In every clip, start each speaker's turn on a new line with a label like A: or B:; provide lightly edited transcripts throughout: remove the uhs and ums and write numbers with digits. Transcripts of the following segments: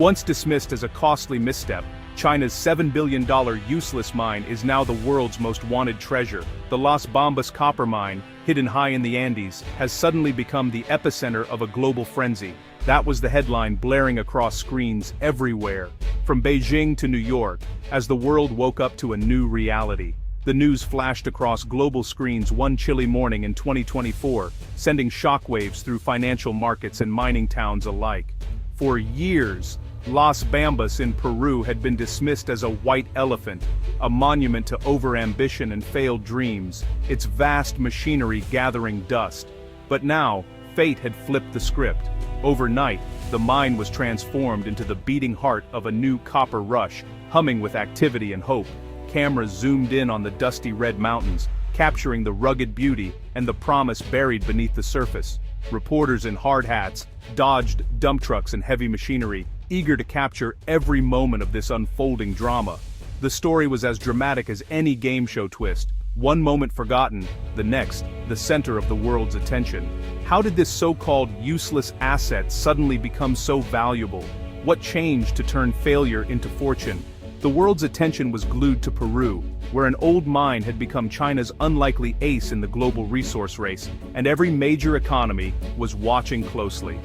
A: Once dismissed as a costly misstep, China's $7 billion useless mine is now the world's most wanted treasure. The Las Bambas copper mine, hidden high in the Andes, has suddenly become the epicenter of a global frenzy. That was the headline blaring across screens everywhere, from Beijing to New York, as the world woke up to a new reality. The news flashed across global screens one chilly morning in 2024, sending shockwaves through financial markets and mining towns alike. For years, Las Bambas in Peru had been dismissed as a white elephant, a monument to overambition and failed dreams, its vast machinery gathering dust. But now, fate had flipped the script. Overnight, the mine was transformed into the beating heart of a new copper rush, humming with activity and hope. Cameras zoomed in on the dusty red mountains, capturing the rugged beauty and the promise buried beneath the surface. Reporters in hard hats dodged dump trucks and heavy machinery, eager to capture every moment of this unfolding drama. The story was as dramatic as any game show twist. One moment forgotten, the next, the center of the world's attention. How did this so-called useless asset suddenly become so valuable? What changed to turn failure into fortune? The world's attention was glued to Peru, where an old mine had become China's unlikely ace in the global resource race, and every major economy was watching closely.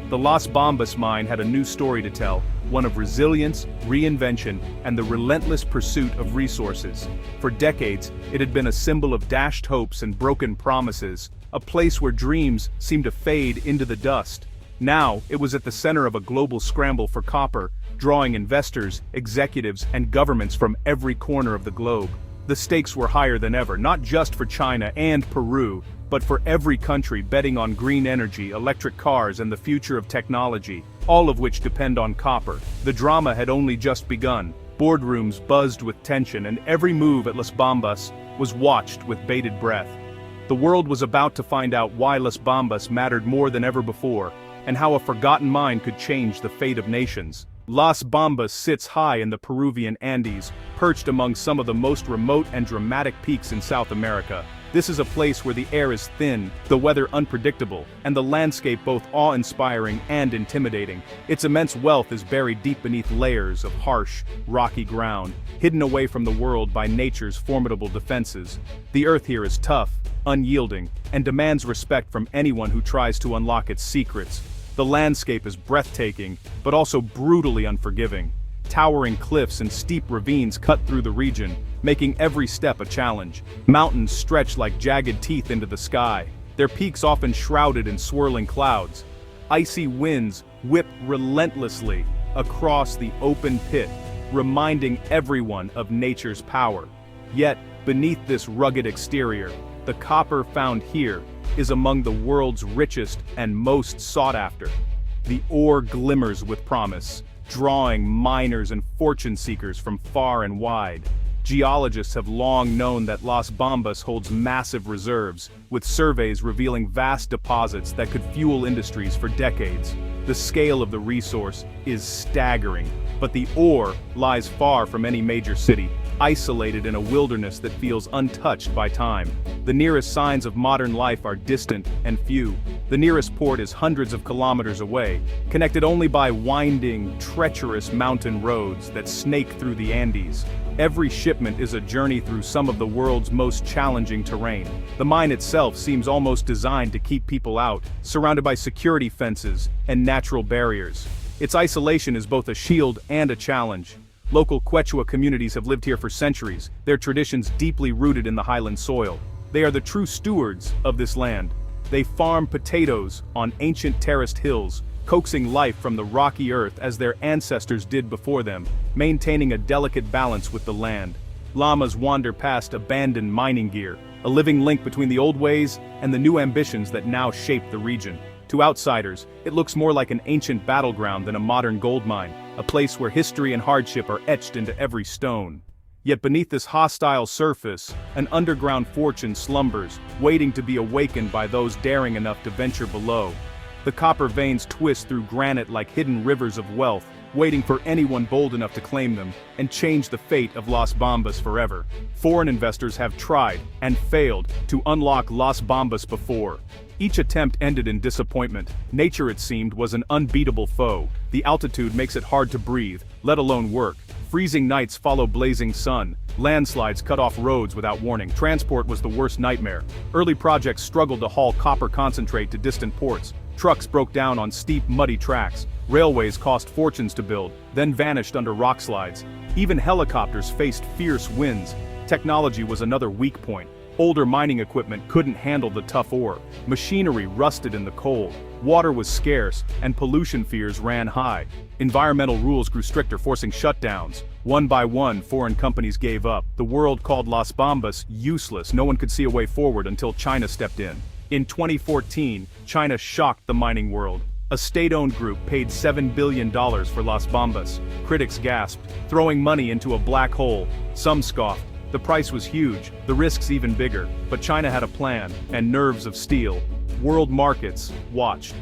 A: The Las Bambas mine had a new story to tell, one of resilience, reinvention, and the relentless pursuit of resources. For decades, it had been a symbol of dashed hopes and broken promises, a place where dreams seemed to fade into the dust. Now, it was at the center of a global scramble for copper, drawing investors, executives, and governments from every corner of the globe. The stakes were higher than ever, not just for China and Peru, but for every country betting on green energy, electric cars, and the future of technology, all of which depend on copper. The drama had only just begun. Boardrooms buzzed with tension, and every move at Las Bambas was watched with bated breath. The world was about to find out why Las Bambas mattered more than ever before, and how a forgotten mine could change the fate of nations. Las Bambas sits high in the Peruvian Andes, perched among some of the most remote and dramatic peaks in South America. This is a place where the air is thin, the weather unpredictable, and the landscape both awe-inspiring and intimidating. Its immense wealth is buried deep beneath layers of harsh, rocky ground, hidden away from the world by nature's formidable defenses. The earth here is tough, unyielding, and demands respect from anyone who tries to unlock its secrets. The landscape is breathtaking, but also brutally unforgiving. Towering cliffs and steep ravines cut through the region, making every step a challenge. Mountains stretch like jagged teeth into the sky, their peaks often shrouded in swirling clouds. Icy winds whip relentlessly across the open pit, reminding everyone of nature's power. Yet, beneath this rugged exterior, the copper found here is among the world's richest and most sought after. The ore glimmers with promise, drawing miners and fortune seekers from far and wide. Geologists have long known that Las Bambas holds massive reserves, with surveys revealing vast deposits that could fuel industries for decades. The scale of the resource is staggering, but the ore lies far from any major city, isolated in a wilderness that feels untouched by time. The nearest signs of modern life are distant and few. The nearest port is hundreds of kilometers away, connected only by winding, treacherous mountain roads that snake through the Andes. Every shipment is a journey through some of the world's most challenging terrain. The mine itself seems almost designed to keep people out, surrounded by security fences and natural barriers. Its isolation is both a shield and a challenge. Local Quechua communities have lived here for centuries, their traditions deeply rooted in the highland soil. They are the true stewards of this land. They farm potatoes on ancient terraced hills, coaxing life from the rocky earth as their ancestors did before them, maintaining a delicate balance with the land. Llamas wander past abandoned mining gear, a living link between the old ways and the new ambitions that now shape the region. To outsiders, it looks more like an ancient battleground than a modern gold mine, a place where history and hardship are etched into every stone. Yet beneath this hostile surface, an underground fortune slumbers, waiting to be awakened by those daring enough to venture below. The copper veins twist through granite like hidden rivers of wealth, waiting for anyone bold enough to claim them and change the fate of Las Bambas forever. Foreign investors have tried, and failed, to unlock Las Bambas before. Each attempt ended in disappointment. Nature, it seemed, was an unbeatable foe. The altitude makes it hard to breathe, let alone work. Freezing nights follow blazing sun. Landslides cut off roads without warning. Transport was the worst nightmare. Early projects struggled to haul copper concentrate to distant ports. Trucks broke down on steep, muddy tracks. Railways cost fortunes to build, then vanished under rock slides. Even helicopters faced fierce winds. Technology was another weak point. Older mining equipment couldn't handle the tough ore. Machinery rusted in the cold. Water was scarce, and pollution fears ran high. Environmental rules grew stricter, forcing shutdowns. One by one, foreign companies gave up. The world called Las Bambas useless. No one could see a way forward until China stepped in. In 2014, China shocked the mining world. A state-owned group paid $7 billion for Las Bambas. Critics gasped, throwing money into a black hole. Some scoffed. The price was huge, the risks even bigger, but China had a plan, and nerves of steel. World markets watched.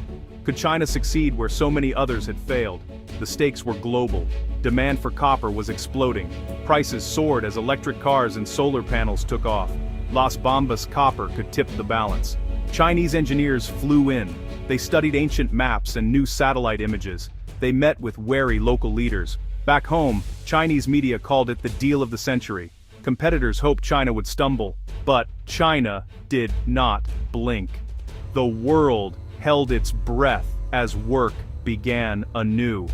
A: Could China succeed where so many others had failed? The stakes were global. Demand for copper was exploding. Prices soared as electric cars and solar panels took off. Las Bambas copper could tip the balance. Chinese engineers flew in. They studied ancient maps and new satellite images. They met with wary local leaders. Back home, Chinese media called it the deal of the century. Competitors hoped China would stumble, but China did not blink. The world held its breath as work began anew.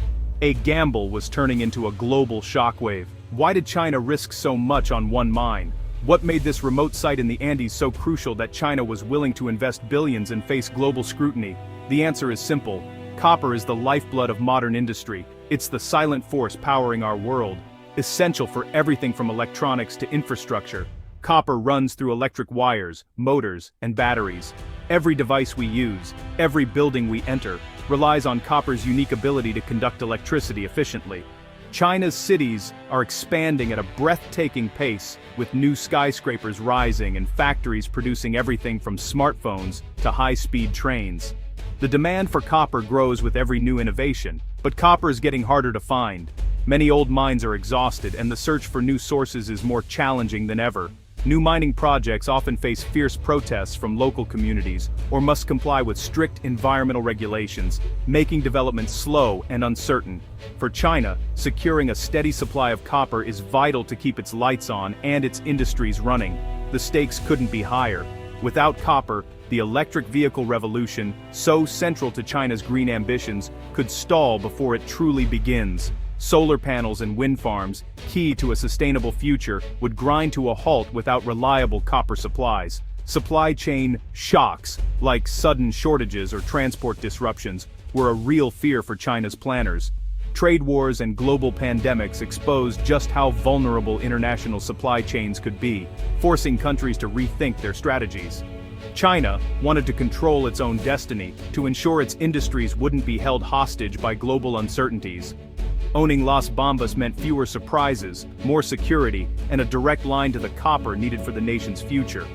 A: A gamble was turning into a global shockwave. Why did China risk so much on one mine? What made this remote site in the Andes so crucial that China was willing to invest billions and face global scrutiny? The answer is simple. Copper is the lifeblood of modern industry. It's the silent force powering our world. Essential for everything from electronics to infrastructure. Copper runs through electric wires, motors, and batteries. Every device we use, every building we enter, relies on copper's unique ability to conduct electricity efficiently. China's cities are expanding at a breathtaking pace, with new skyscrapers rising and factories producing everything from smartphones to high-speed trains. The demand for copper grows with every new innovation, but copper is getting harder to find. Many old mines are exhausted, and the search for new sources is more challenging than ever. New mining projects often face fierce protests from local communities, or must comply with strict environmental regulations, making development slow and uncertain. For China, securing a steady supply of copper is vital to keep its lights on and its industries running. The stakes couldn't be higher. Without copper, the electric vehicle revolution, so central to China's green ambitions, could stall before it truly begins. Solar panels and wind farms, key to a sustainable future, would grind to a halt without reliable copper supplies. Supply chain shocks, like sudden shortages or transport disruptions, were a real fear for China's planners. Trade wars and global pandemics exposed just how vulnerable international supply chains could be, forcing countries to rethink their strategies. China wanted to control its own destiny, to ensure its industries wouldn't be held hostage by global uncertainties. Owning Las Bambas meant fewer surprises, more security, and a direct line to the copper needed for the nation's future.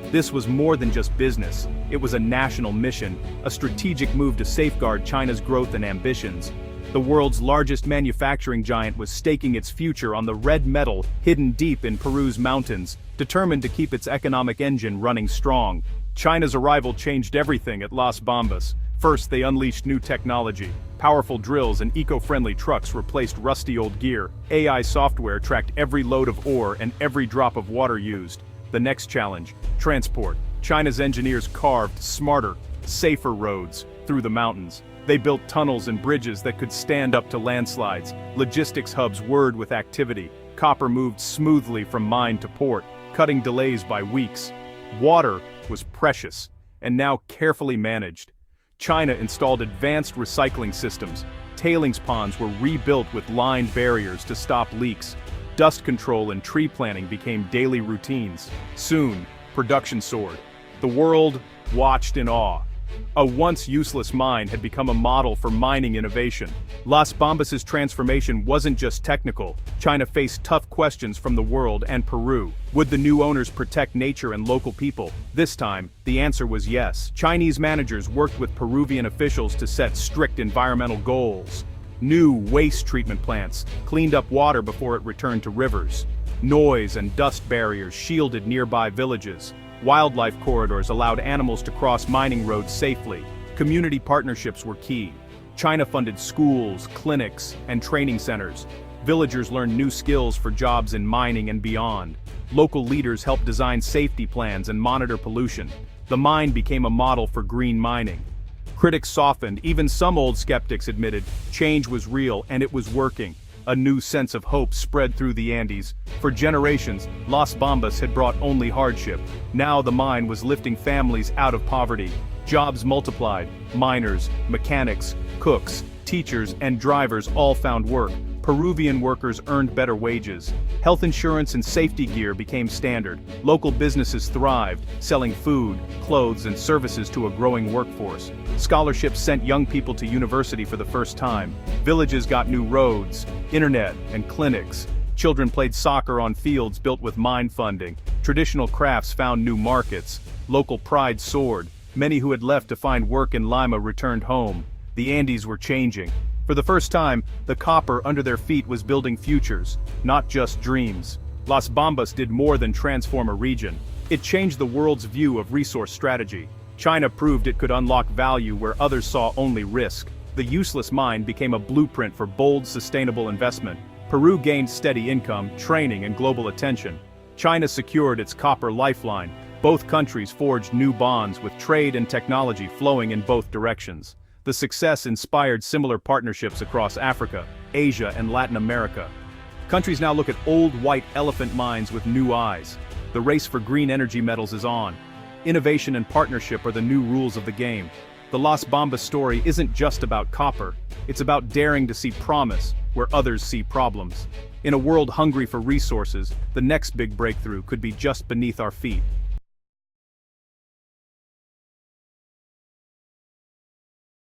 A: This was more than just business. It was a national mission, a strategic move to safeguard China's growth and ambitions. The world's largest manufacturing giant was staking its future on the red metal hidden deep in Peru's mountains, determined to keep its economic engine running strong. China's arrival changed everything at Las Bambas. First, they unleashed new technology. Powerful drills and eco-friendly trucks replaced rusty old gear. AI software tracked every load of ore and every drop of water used. The next challenge: transport. China's engineers carved smarter, safer roads through the mountains. They built tunnels and bridges that could stand up to landslides. Logistics hubs whirred with activity. Copper moved smoothly from mine to port, cutting delays by weeks. Water was precious, and now carefully managed. China installed advanced recycling systems. Tailings ponds were rebuilt with lined barriers to stop leaks. Dust control and tree planting became daily routines. Soon, production soared. The world watched in awe. A once useless mine had become a model for mining innovation. Las Bambas' transformation wasn't just technical. China faced tough questions from the world and Peru. Would the new owners protect nature and local people? This time, the answer was yes. Chinese managers worked with Peruvian officials to set strict environmental goals. New waste treatment plants cleaned up water before it returned to rivers. Noise and dust barriers shielded nearby villages. Wildlife corridors allowed animals to cross mining roads safely. Community partnerships were key. China funded schools, clinics, and training centers. Villagers learned new skills for jobs in mining and beyond. Local leaders helped design safety plans and monitor pollution. The mine became a model for green mining. Critics softened, even some old skeptics admitted change was real and it was working. A new sense of hope spread through the Andes. For generations, Las Bambas had brought only hardship. Now the mine was lifting families out of poverty. Jobs multiplied. Miners, mechanics, cooks, teachers, and drivers all found work. Peruvian workers earned better wages. Health insurance and safety gear became standard. Local businesses thrived, selling food, clothes, and services to a growing workforce. Scholarships sent young people to university for the first time. Villages got new roads, internet, and clinics. Children played soccer on fields built with mine funding. Traditional crafts found new markets. Local pride soared. Many who had left to find work in Lima returned home. The Andes were changing. For the first time, the copper under their feet was building futures, not just dreams. Las Bambas did more than transform a region. It changed the world's view of resource strategy. China proved it could unlock value where others saw only risk. The useless mine became a blueprint for bold, sustainable investment. Peru gained steady income, training, and global attention. China secured its copper lifeline. Both countries forged new bonds with trade and technology flowing in both directions. The success inspired similar partnerships across Africa, Asia, and Latin America. Countries now look at old white elephant mines with new eyes. The race for green energy metals is on. Innovation and partnership are the new rules of the game. The Las Bambas story isn't just about copper, it's about daring to see promise where others see problems. In a world hungry for resources, the next big breakthrough could be just beneath our feet.